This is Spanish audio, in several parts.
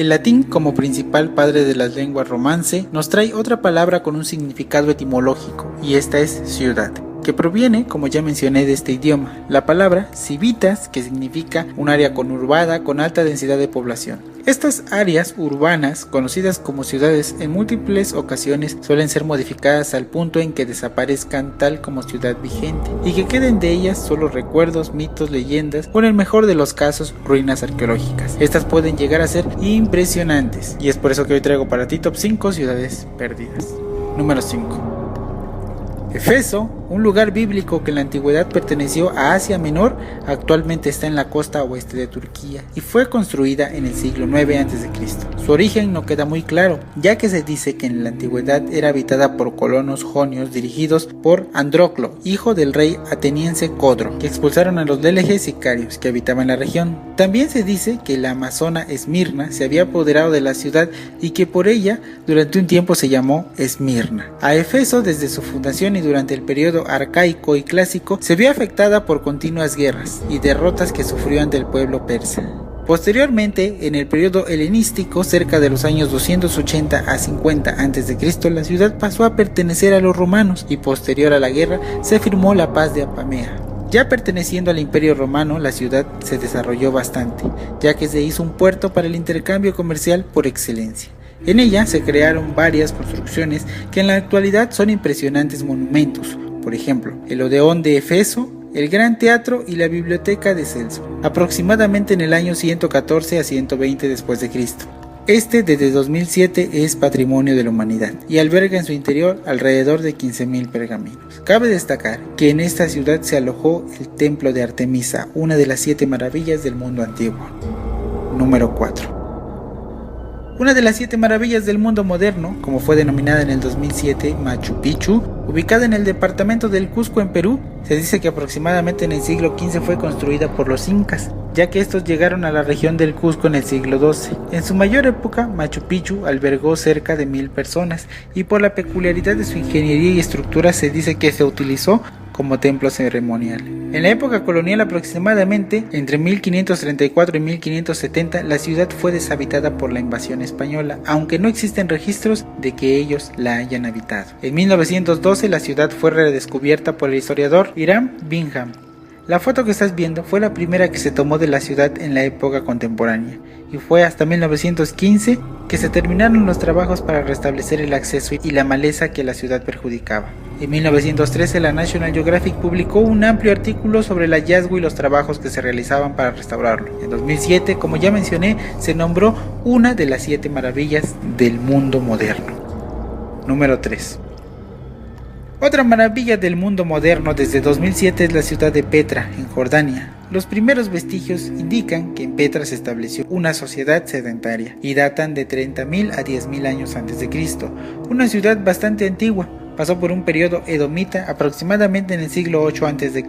El latín, como principal padre de las lenguas romance, nos trae otra palabra con un significado etimológico, y esta es ciudad, que proviene, como ya mencioné, de este idioma. La palabra civitas, que significa un área conurbada con alta densidad de población. Estas áreas urbanas, conocidas como ciudades, en múltiples ocasiones suelen ser modificadas al punto en que desaparezcan tal como ciudad vigente, y que queden de ellas solo recuerdos, mitos, leyendas, o en el mejor de los casos, ruinas arqueológicas. Estas pueden llegar a ser impresionantes, y es por eso que hoy traigo para ti top 5 ciudades perdidas. Número 5. Efeso, un lugar bíblico que en la antigüedad perteneció a Asia Menor, actualmente está en la costa oeste de Turquía y fue construida en el siglo IX a.C. Su origen no queda muy claro, ya que se dice que en la antigüedad era habitada por colonos jonios dirigidos por Andróclo, hijo del rey ateniense Codro, que expulsaron a los leleges sicarios que habitaban la región. También se dice que la amazona Esmirna se había apoderado de la ciudad y que por ella durante un tiempo se llamó Esmirna. A Efeso, desde su fundación y durante el periodo arcaico y clásico, se vio afectada por continuas guerras y derrotas que sufrió ante el pueblo persa. Posteriormente, en el periodo helenístico, cerca de los años 280 a 50 a.C., la ciudad pasó a pertenecer a los romanos y posterior a la guerra se firmó la paz de Apamea. Ya perteneciendo al Imperio Romano, la ciudad se desarrolló bastante, ya que se hizo un puerto para el intercambio comercial por excelencia. En ella se crearon varias construcciones que en la actualidad son impresionantes monumentos, por ejemplo, el Odeón de Efeso, el Gran Teatro y la Biblioteca de Celso, aproximadamente en el año 114 a 120 después de Cristo. Este desde 2007 es Patrimonio de la Humanidad y alberga en su interior alrededor de 15.000 pergaminos. Cabe destacar que en esta ciudad se alojó el Templo de Artemisa, una de las 7 maravillas del mundo antiguo. Número 4. Una de las 7 maravillas del mundo moderno, como fue denominada en el 2007 Machu Picchu, ubicada en el departamento del Cusco en Perú, se dice que aproximadamente en el siglo XV fue construida por los incas, ya que estos llegaron a la región del Cusco en el siglo XII. En su mayor época, Machu Picchu albergó cerca de 1.000 personas, y por la peculiaridad de su ingeniería y estructura se dice que se utilizó como templo ceremonial. En la época colonial, aproximadamente entre 1534 y 1570, la ciudad fue deshabitada por la invasión española, aunque no existen registros de que ellos la hayan habitado. En 1912 la ciudad fue redescubierta por el historiador Hiram Bingham. La foto que estás viendo fue la primera que se tomó de la ciudad en la época contemporánea, y fue hasta 1915 que se terminaron los trabajos para restablecer el acceso y la maleza que la ciudad perjudicaba. En 1913 la National Geographic publicó un amplio artículo sobre el hallazgo y los trabajos que se realizaban para restaurarlo. En 2007, como ya mencioné, se nombró una de las 7 maravillas del mundo moderno. Número 3. Otra maravilla del mundo moderno desde 2007 es la ciudad de Petra, en Jordania. Los primeros vestigios indican que en Petra se estableció una sociedad sedentaria y datan de 30.000 a 10.000 años antes de Cristo. Una ciudad bastante antigua, pasó por un periodo edomita aproximadamente en el siglo 8 a.C.,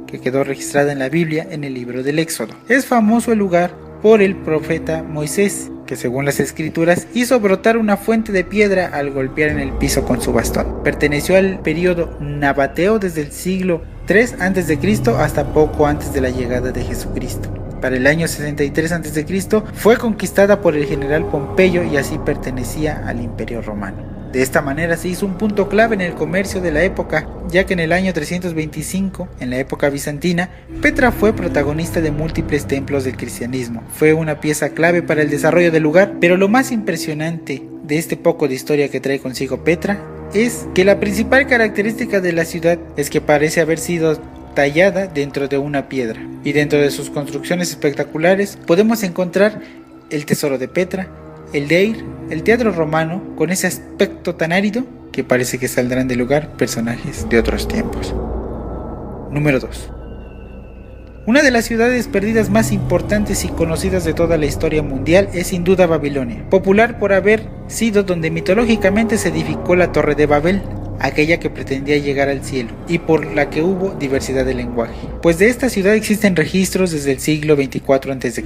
que quedó registrada en la Biblia en el libro del Éxodo. Es famoso el lugar por el profeta Moisés, que según las escrituras hizo brotar una fuente de piedra al golpear en el piso con su bastón. Perteneció al periodo nabateo desde el siglo 3 a.C. hasta poco antes de la llegada de Jesucristo. Para el año 63 a.C. fue conquistada por el general Pompeyo y así pertenecía al Imperio Romano. De esta manera se hizo un punto clave en el comercio de la época, ya que en el año 325, en la época bizantina, Petra fue protagonista de múltiples templos del cristianismo. Fue una pieza clave para el desarrollo del lugar, pero lo más impresionante de este poco de historia que trae consigo Petra es que la principal característica de la ciudad es que parece haber sido tallada dentro de una piedra, y dentro de sus construcciones espectaculares podemos encontrar el tesoro de Petra, el Deir, el teatro romano, con ese aspecto tan árido que parece que saldrán del lugar personajes de otros tiempos. Número 2. Una de las ciudades perdidas más importantes y conocidas de toda la historia mundial es sin duda Babilonia, popular por haber sido donde mitológicamente se edificó la Torre de Babel, aquella que pretendía llegar al cielo, y por la que hubo diversidad de lenguaje. Pues de esta ciudad existen registros desde el siglo 24 a.C.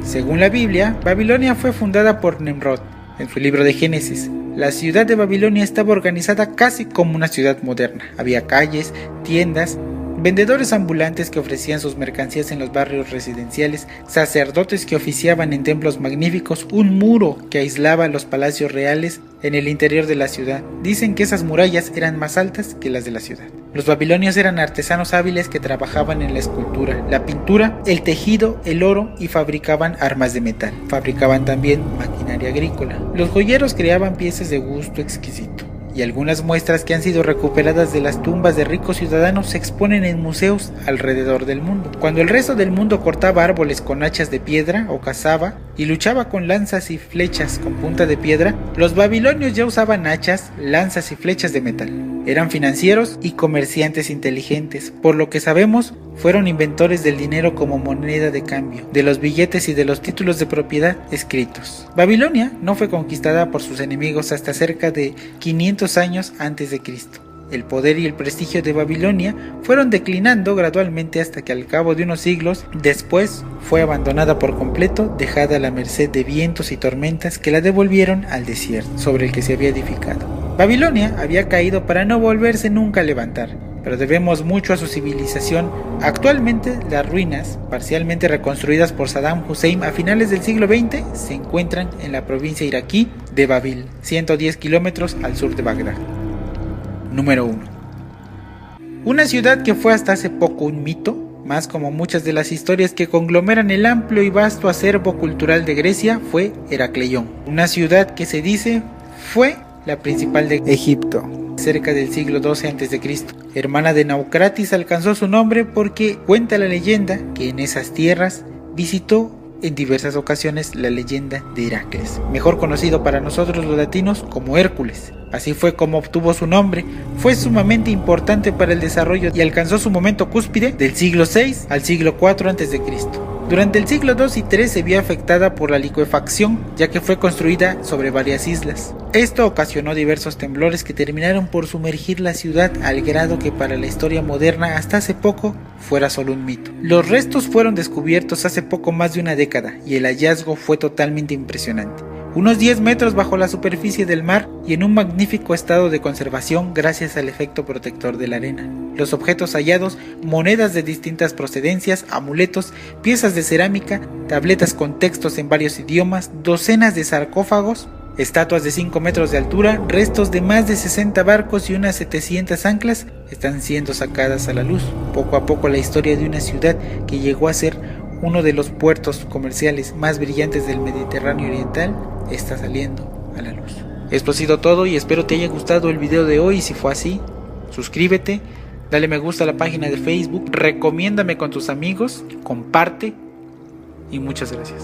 Según la Biblia, Babilonia fue fundada por Nimrod. En su libro de Génesis, la ciudad de Babilonia estaba organizada casi como una ciudad moderna. Había calles, tiendas, vendedores ambulantes que ofrecían sus mercancías en los barrios residenciales, sacerdotes que oficiaban en templos magníficos, un muro que aislaba los palacios reales en el interior de la ciudad. Dicen que esas murallas eran más altas que las de la ciudad. Los babilonios eran artesanos hábiles que trabajaban en la escultura, la pintura, el tejido, el oro y fabricaban armas de metal. Fabricaban también maquinaria agrícola. Los joyeros creaban piezas de gusto exquisito. Y algunas muestras que han sido recuperadas de las tumbas de ricos ciudadanos se exponen en museos alrededor del mundo. Cuando el resto del mundo cortaba árboles con hachas de piedra o cazaba y luchaba con lanzas y flechas con punta de piedra, los babilonios ya usaban hachas, lanzas y flechas de metal. Eran financieros y comerciantes inteligentes, por lo que sabemos fueron inventores del dinero como moneda de cambio, de los billetes y de los títulos de propiedad escritos. Babilonia no fue conquistada por sus enemigos hasta cerca de 500 años antes de Cristo. El poder y el prestigio de Babilonia fueron declinando gradualmente hasta que al cabo de unos siglos después fue abandonada por completo, dejada a la merced de vientos y tormentas que la devolvieron al desierto sobre el que se había edificado. Babilonia había caído para no volverse nunca a levantar, pero debemos mucho a su civilización. Actualmente las ruinas, parcialmente reconstruidas por Saddam Hussein a finales del siglo XX, se encuentran en la provincia iraquí de Babil, 110 kilómetros al sur de Bagdad. Número 1. Una ciudad que fue hasta hace poco un mito, más como muchas de las historias que conglomeran el amplio y vasto acervo cultural de Grecia, fue Heracleión, una ciudad que se dice fue la principal de Egipto, cerca del siglo XII a.C. Hermana de Naucratis, alcanzó su nombre porque cuenta la leyenda que en esas tierras visitó en diversas ocasiones la leyenda de Heracles, mejor conocido para nosotros los latinos como Hércules. Así fue como obtuvo su nombre. Fue sumamente importante para el desarrollo y alcanzó su momento cúspide del siglo VI al siglo IV a.C. Durante el siglo II y III se vio afectada por la licuefacción, ya que fue construida sobre varias islas. Esto ocasionó diversos temblores que terminaron por sumergir la ciudad al grado que para la historia moderna hasta hace poco fuera solo un mito. Los restos fueron descubiertos hace poco más de una década y el hallazgo fue totalmente impresionante. Unos 10 metros bajo la superficie del mar y en un magnífico estado de conservación gracias al efecto protector de la arena. Los objetos hallados, monedas de distintas procedencias, amuletos, piezas de cerámica, tabletas con textos en varios idiomas, docenas de sarcófagos, estatuas de 5 metros de altura, restos de más de 60 barcos y unas 700 anclas están siendo sacadas a la luz. Poco a poco la historia de una ciudad que llegó a ser uno de los puertos comerciales más brillantes del Mediterráneo Oriental está saliendo a la luz. Esto ha sido todo y espero te haya gustado el video de hoy. Si fue así, suscríbete, dale me gusta a la página de Facebook, recomiéndame con tus amigos, comparte y muchas gracias.